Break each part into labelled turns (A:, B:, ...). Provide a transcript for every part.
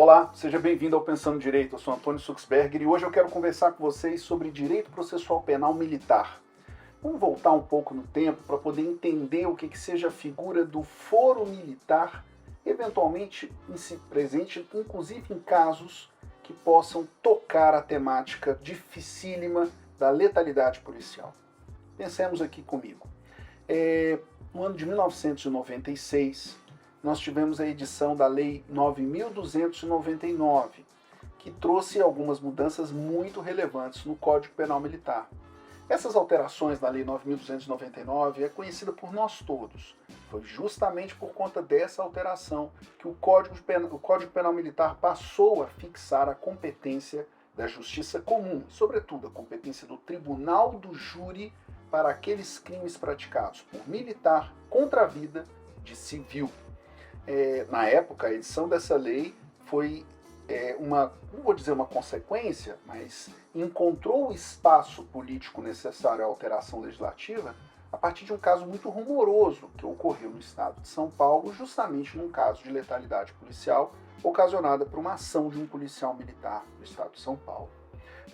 A: Olá, seja bem-vindo ao Pensando Direito. Eu sou Antônio Suxberger e hoje eu quero conversar com vocês sobre direito processual penal militar. Vamos voltar um pouco no tempo para poder entender o que seja a figura do foro militar, eventualmente presente, inclusive em casos que possam tocar a temática dificílima da letalidade policial. Pensemos aqui comigo. No ano de 1996, nós tivemos a edição da Lei 9.299, que trouxe algumas mudanças muito relevantes no Código Penal Militar. Essas alterações na Lei 9.299 é conhecida por nós todos. Foi justamente por conta dessa alteração que o Código Penal Militar passou a fixar a competência da Justiça Comum, sobretudo a competência do Tribunal do Júri para aqueles crimes praticados por militar contra a vida de civil. Na época, a edição dessa lei foi não vou dizer uma consequência, mas encontrou o espaço político necessário à alteração legislativa a partir de um caso muito rumoroso que ocorreu no estado de São Paulo, justamente num caso de letalidade policial ocasionada por uma ação de um policial militar do estado de São Paulo.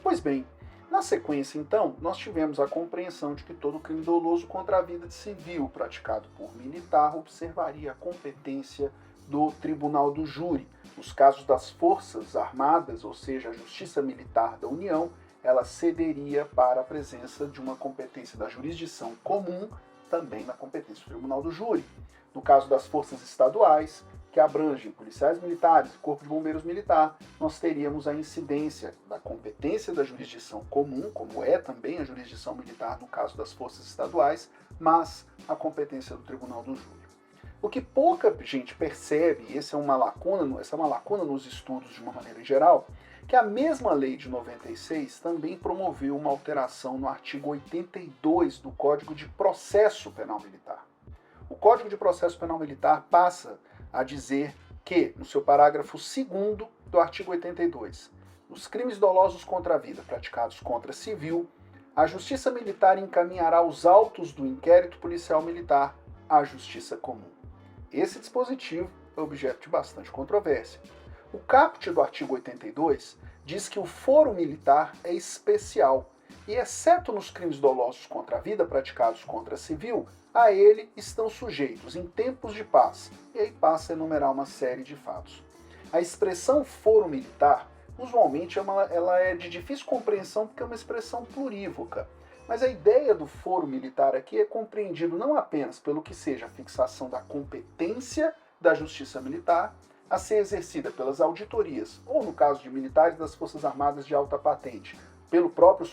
A: Pois bem, na sequência, então, nós tivemos a compreensão de que todo crime doloso contra a vida de civil praticado por militar observaria a competência do Tribunal do Júri. Nos casos das Forças Armadas, ou seja, a Justiça Militar da União, ela cederia para a presença de uma competência da jurisdição comum, também na competência do Tribunal do Júri. No caso das Forças Estaduais, que abrangem policiais militares e Corpo de Bombeiros Militar, nós teríamos a incidência da competência da jurisdição comum, como é também a jurisdição militar no caso das Forças Estaduais, mas a competência do Tribunal do Júri. O que pouca gente percebe, e essa é uma lacuna nos estudos de uma maneira geral, que a mesma lei de 96 também promoveu uma alteração no artigo 82 do Código de Processo Penal Militar. O Código de Processo Penal Militar passa a dizer que, no seu parágrafo 2º do artigo 82, nos crimes dolosos contra a vida praticados contra civil, a Justiça Militar encaminhará os autos do inquérito policial militar à Justiça Comum. Esse dispositivo é objeto de bastante controvérsia. O caput do artigo 82 diz que o foro militar é especial e, exceto nos crimes dolosos contra a vida praticados contra civil, a ele estão sujeitos em tempos de paz, e aí passa a enumerar uma série de fatos. A expressão foro militar, usualmente, ela é de difícil compreensão porque é uma expressão plurívoca, mas a ideia do foro militar aqui é compreendido não apenas pelo que seja a fixação da competência da Justiça Militar a ser exercida pelas auditorias, ou no caso de militares das Forças Armadas de alta patente, pelo próprio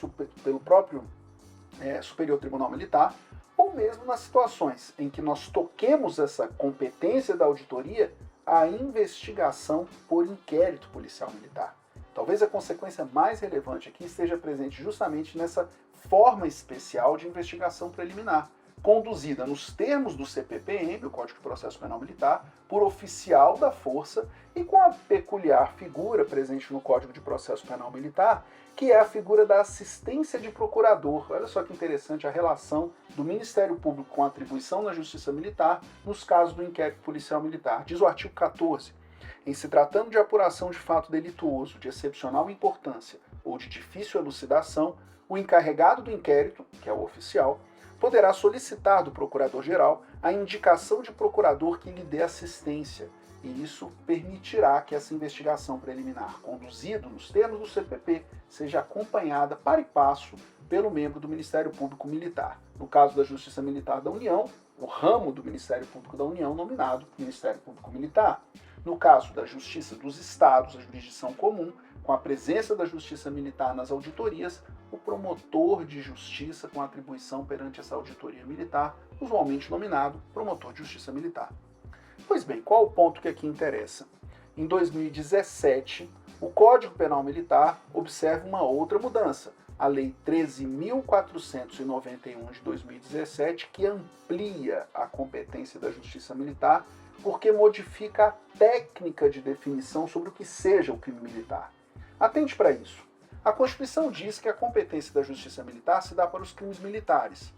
A: Superior Tribunal Militar, ou mesmo nas situações em que nós toquemos essa competência da auditoria à investigação por inquérito policial militar. Talvez a consequência mais relevante aqui esteja presente justamente nessa forma especial de investigação preliminar, conduzida nos termos do CPPM, o Código de Processo Penal Militar, por oficial da força e com a peculiar figura presente no Código de Processo Penal Militar, que é a figura da assistência de procurador. Olha só que interessante a relação do Ministério Público com a atribuição na Justiça Militar nos casos do inquérito policial militar. Diz o artigo 14. Em se tratando de apuração de fato delituoso de excepcional importância ou de difícil elucidação, o encarregado do inquérito, que é o oficial, poderá solicitar do Procurador-Geral a indicação de procurador que lhe dê assistência, e isso permitirá que essa investigação preliminar, conduzida nos termos do CPP, seja acompanhada para e passo pelo membro do Ministério Público Militar. No caso da Justiça Militar da União, o ramo do Ministério Público da União nominado Ministério Público Militar. No caso da Justiça dos Estados, a jurisdição comum, com a presença da Justiça Militar nas auditorias, o promotor de justiça com atribuição perante essa auditoria militar, usualmente nominado promotor de justiça militar. Pois bem, qual o ponto que aqui interessa? Em 2017, o Código Penal Militar observa uma outra mudança, a Lei 13.491 de 2017, que amplia a competência da Justiça Militar, porque modifica a técnica de definição sobre o que seja o crime militar. Atente para isso. A Constituição diz que a competência da Justiça Militar se dá para os crimes militares.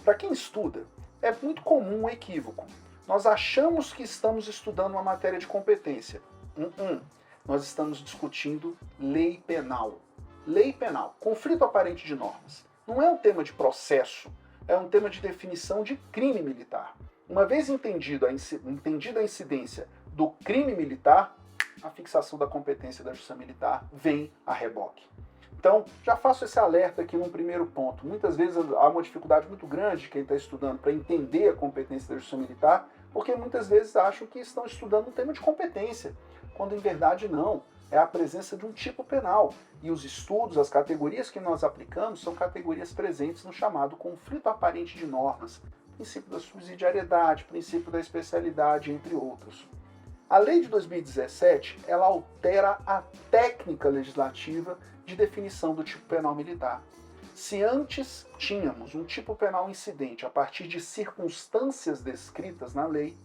A: Para quem estuda, é muito comum um equívoco. Nós achamos que estamos estudando uma matéria de competência. nós estamos discutindo lei penal. Lei penal, conflito aparente de normas. Não é um tema de processo, é um tema de definição de crime militar. Uma vez entendida a incidência do crime militar, a fixação da competência da justiça militar vem a reboque. Então, já faço esse alerta aqui num primeiro ponto. Muitas vezes há uma dificuldade muito grande de quem está estudando para entender a competência da justiça militar, porque muitas vezes acham que estão estudando um tema de competência, quando em verdade não. É a presença de um tipo penal. E os estudos, as categorias que nós aplicamos, são categorias presentes no chamado conflito aparente de normas, princípio da subsidiariedade, princípio da especialidade, entre outros. A lei de 2017, ela altera a técnica legislativa de definição do tipo penal militar. Se antes tínhamos um tipo penal incidente a partir de circunstâncias descritas na lei,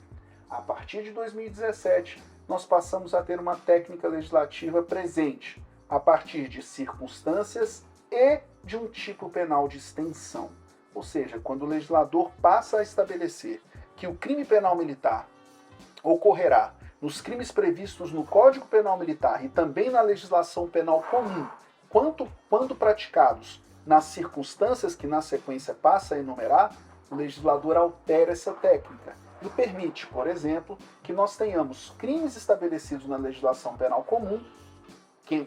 A: a partir de 2017, nós passamos a ter uma técnica legislativa presente a partir de circunstâncias e de um tipo penal de extensão. Ou seja, quando o legislador passa a estabelecer que o crime penal militar ocorrerá nos crimes previstos no Código Penal Militar e também na legislação penal comum, quando praticados nas circunstâncias que na sequência passa a enumerar, o legislador altera essa técnica e permite, por exemplo, que nós tenhamos crimes estabelecidos na legislação penal comum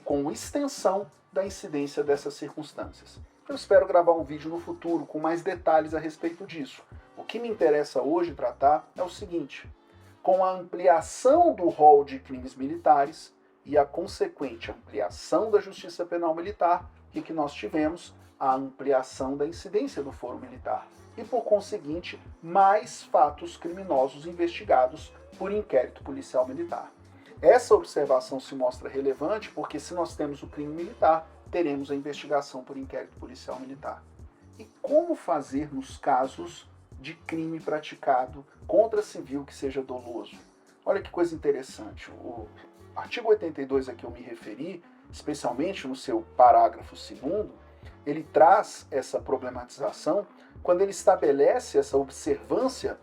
A: com extensão da incidência dessas circunstâncias. Eu espero gravar um vídeo no futuro com mais detalhes a respeito disso. O que me interessa hoje tratar é o seguinte: com a ampliação do rol de crimes militares e a consequente ampliação da justiça penal militar, o que nós tivemos? A ampliação da incidência do foro militar e, por conseguinte, mais fatos criminosos investigados por inquérito policial militar. Essa observação se mostra relevante porque, se nós temos o crime militar, teremos a investigação por inquérito policial militar. E como fazer nos casos de crime praticado contra civil que seja doloso? Olha que coisa interessante. O artigo 82 a que eu me referi, especialmente no seu parágrafo 2º, ele traz essa problematização quando ele estabelece essa observância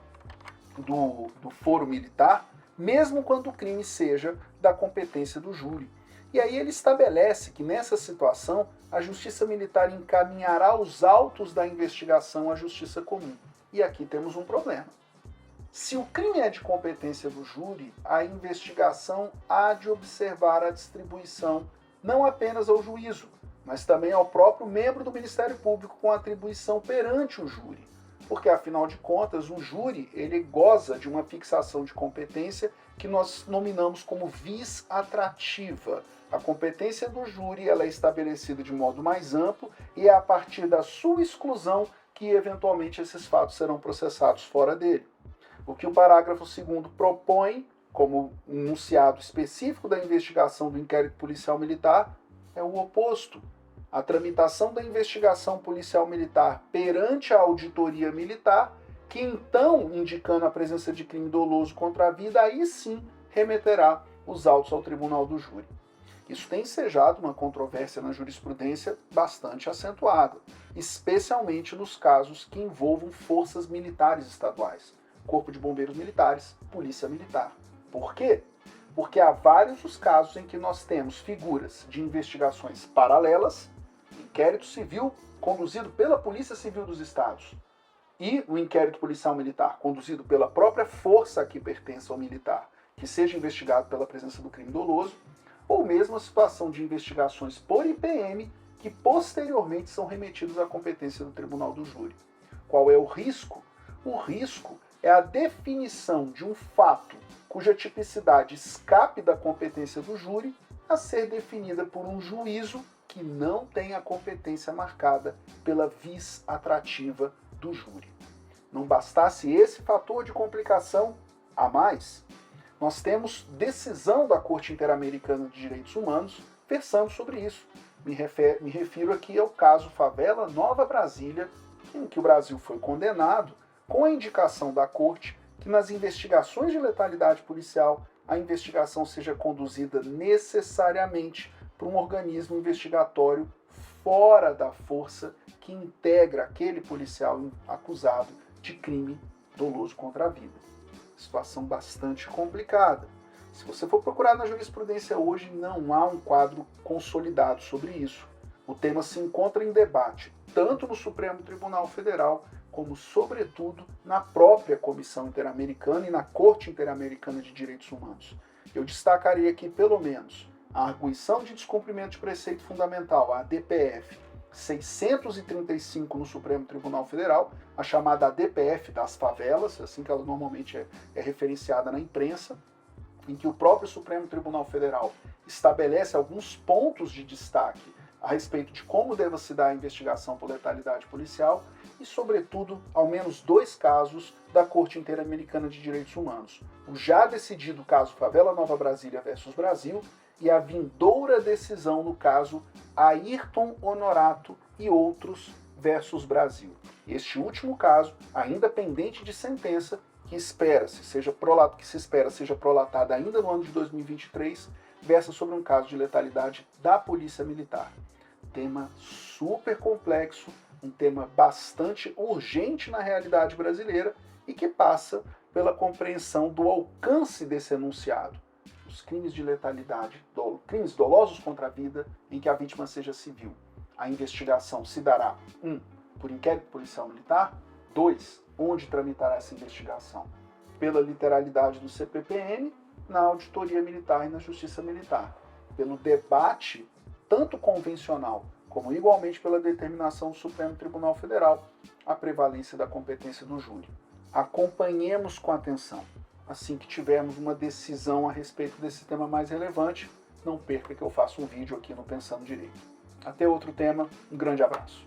A: do foro militar, mesmo quando o crime seja da competência do júri. E aí ele estabelece que, nessa situação, a justiça militar encaminhará os autos da investigação à justiça comum. E aqui temos um problema. Se o crime é de competência do júri, a investigação há de observar a distribuição não apenas ao juízo, mas também ao próprio membro do Ministério Público com atribuição perante o júri. Porque, afinal de contas, o júri ele goza de uma fixação de competência que nós nominamos como vis atrativa. A competência do júri ela é estabelecida de modo mais amplo e é a partir da sua exclusão que, eventualmente, esses fatos serão processados fora dele. O que o parágrafo 2º propõe, como um enunciado específico da investigação do inquérito policial militar, é o oposto. A tramitação da investigação policial militar perante a auditoria militar, que então, indicando a presença de crime doloso contra a vida, aí sim remeterá os autos ao tribunal do júri. Isso tem ensejado uma controvérsia na jurisprudência bastante acentuada, especialmente nos casos que envolvam forças militares estaduais, Corpo de Bombeiros Militares, Polícia Militar. Por quê? Porque há vários os casos em que nós temos figuras de investigações paralelas, inquérito civil conduzido pela Polícia Civil dos Estados e o inquérito policial militar conduzido pela própria força a que pertence ao militar, que seja investigado pela presença do crime doloso, ou mesmo a situação de investigações por IPM que posteriormente são remetidos à competência do tribunal do júri. Qual é o risco? O risco é a definição de um fato cuja tipicidade escape da competência do júri a ser definida por um juízo que não tem a competência marcada pela vis atrativa do júri. Não bastasse esse fator de complicação a mais, nós temos decisão da Corte Interamericana de Direitos Humanos versando sobre isso. Me refiro aqui ao caso Favela Nova Brasília, em que o Brasil foi condenado com a indicação da Corte que nas investigações de letalidade policial a investigação seja conduzida necessariamente por um organismo investigatório fora da força que integra aquele policial acusado de crime doloso contra a vida. Situação bastante complicada. Se você for procurar na jurisprudência hoje, não há um quadro consolidado sobre isso. O tema se encontra em debate, tanto no Supremo Tribunal Federal, como, sobretudo, na própria Comissão Interamericana e na Corte Interamericana de Direitos Humanos. Eu destacaria aqui, pelo menos, a Arguição de Descumprimento de Preceito Fundamental, a ADPF 635 no Supremo Tribunal Federal, a chamada ADPF das favelas, assim que ela normalmente é referenciada na imprensa, em que o próprio Supremo Tribunal Federal estabelece alguns pontos de destaque a respeito de como deva se dar a investigação por letalidade policial e, sobretudo, ao menos 2 casos da Corte Interamericana de Direitos Humanos. O já decidido caso Favela Nova Brasília versus Brasil e a vindoura decisão no caso Ayrton Honorato e outros versus Brasil. Este último caso, ainda pendente de sentença, que se espera seja prolatada ainda no ano de 2023, versa sobre um caso de letalidade da Polícia Militar. Tema super complexo, um tema bastante urgente na realidade brasileira e que passa pela compreensão do alcance desse enunciado. Os crimes de letalidade, crimes dolosos contra a vida, em que a vítima seja civil. A investigação se dará 1. Por inquérito policial militar. 2. Onde tramitará essa investigação? Pela literalidade do CPPM, na auditoria militar e na justiça militar. Pelo debate, tanto convencional, como igualmente pela determinação do Supremo Tribunal Federal, a prevalência da competência do júri. Acompanhemos com atenção. Assim que tivermos uma decisão a respeito desse tema mais relevante, não perca que eu faço um vídeo aqui no Pensando Direito. Até outro tema, um grande abraço.